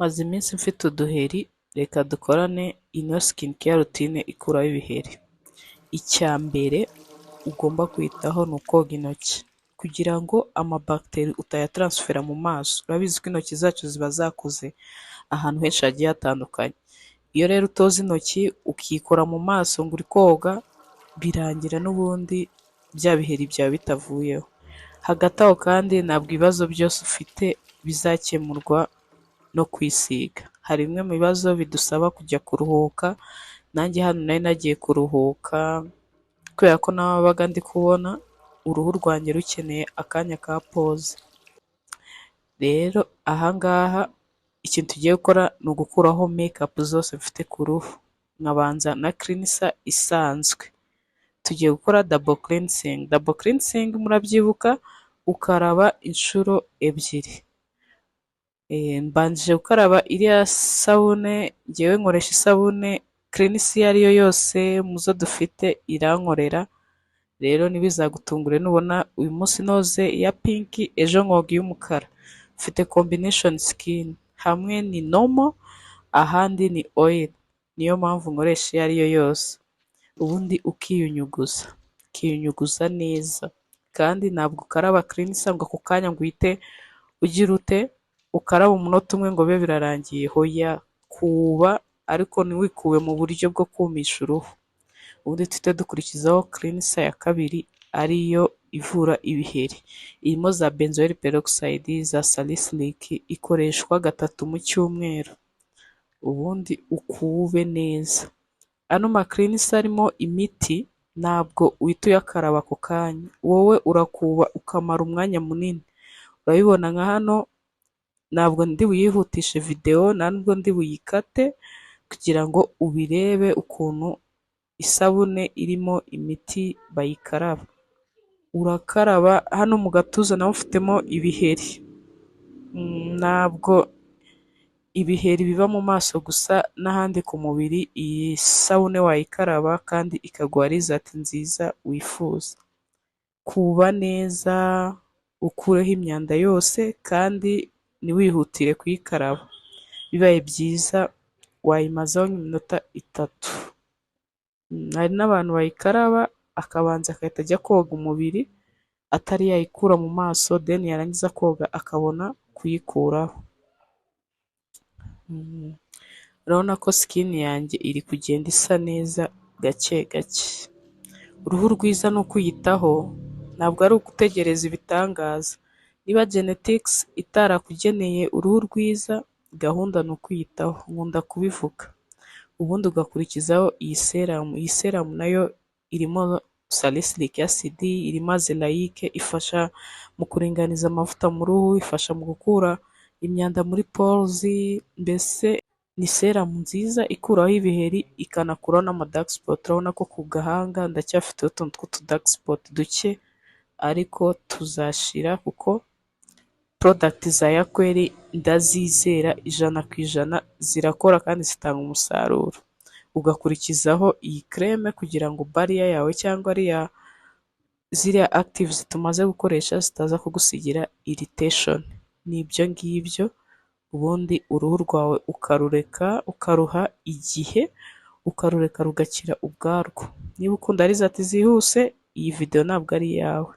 Maze iminsi mfite uduheri, reka dukorane ino skin care routine ikuraho ibiheri. Icya mbere ugomba kwitaho ni ukoga intoki kugira ngo amabagiteri utayataransifera mu maso. Urabizi ko intoki zacu ziba zakoze ahantu henshi hagiye hatandukanye. Iyo rero utoza intoki ukikora mu maso ngo uri koga, birangira n'ubundi bya biheri byawe bitavuyeho. Hagati aho kandi ntabwo ibibazo byose ufite bizakemurwa no kwisiga. Hari bimwe mu bibazo bidusaba kujya kuruhuka, nanjye hano nari nagiye kuruhuka kubera ko nabaga ndi kubona uruhu rwanjye rukeneye akanya ka pause. Rero ahangaha ikintu tugiye gukora ni ugukuraho makeup zose mfite ku ruhu, nkabanza na cleanser isanzwe. Tugiye gukora double cleansing. Double cleansing murabyibuka, ukaraba inshuro ebyiri. Mbanjije gukaraba iriya sabune, ngewe nkoresha isabune cleanser iyo ari yo yose mu zo dufite irankorera. Rero ntibizagutungure nubona uyu munsi noze iya pink, ejo nkoga iy'umukara. Mfite combination skin, hamwe ni normal ahandi ni oil, niyo mpamvu nkoresha iyo ari yo yose. Ubundi ukiyunyuguza neza, kandi ntabwo ukaraba cleanser ngo ako kanya ngo uhite ugira ute ukaraba umunota umwe ngo bibe birarangiye. Hoya, kuba ariko ntiwikuwe mu buryo bwo kumisha uruhu. Ubundi tuhite dukurikizaho cleanser ya kabiri ariyo ivura ibiheri. Irimo za benzoyl peroxide, za salicylic, ikoreshwa 3 mu cyumweru. Ubundi ukube neza. Ano ma cleanser arimo imiti ntabwo uhita uyakaraba ako kanya, wowe urakuba ukamara umwanya munini. Urabibona nka hano, ntabwo ndi buyihutishe video, ntabwo ndi buyikate kugira ngo ubirebe ukuntu isabune irimo imiti bayikaraba. Urakaraba hano mu gatuza naho ufitemo ibiheri. Ntabwo ibiheri biba mu maso gusa, n'ahandi ku mubiri iyi sabune wayikaraba kandi ikaguha result nziza wifuza. Kuba neza, ukureho imyanda yose kandi ntiwihutire kuyikaraba. Bibaye byiza wayimazaho nk'iminota 3. Hari n'abantu bayikaraba akabanza agahita ajya koga umubiri atari yayikura mu maso, then yarangiza koga akabona kuyikuraho. Urabona ko skin yanjye iri kugenda isa neza gake gake. Uruhu rwiza ni ukwiyitaho, ntabwo ari ugutegereza ibitangaza. Niba genetics itarakugeneye uruhu rwiza, gahunda ni ukwiyitaho, nkunda kubivuga. Ubundi ugakurikizaho iyi serum. Iyi serum nayo irimo salicylic acid, irimo azelaic, ifasha mu kuringaniza amavuta mu ruhu, ifasha mu gukura imyanda muri pores. Mbese ni serum nziza ikuraho ibiheri ikanakuraho n'ama dark spot. Urabona ko ku gahanga ndacyafite utuntu tw'utu dark spot duke, ariko tuzashira kuko product za Yakweri ndazizera 100%, zirakora kandi zitanga umusaruro. Ugakurikizaho iyi creme kugira ngo barrier yawe cyangwa ariya ziriya actives tumaze gukoresha zitaza kugusigira irritation. Nibyo ngibyo. Ubundi uruhu rwawe ukaruha igihe, ukarureka rugakira ubwarwo. Niba ukunda result zihuse, iyi video ntabwo ari iyawe.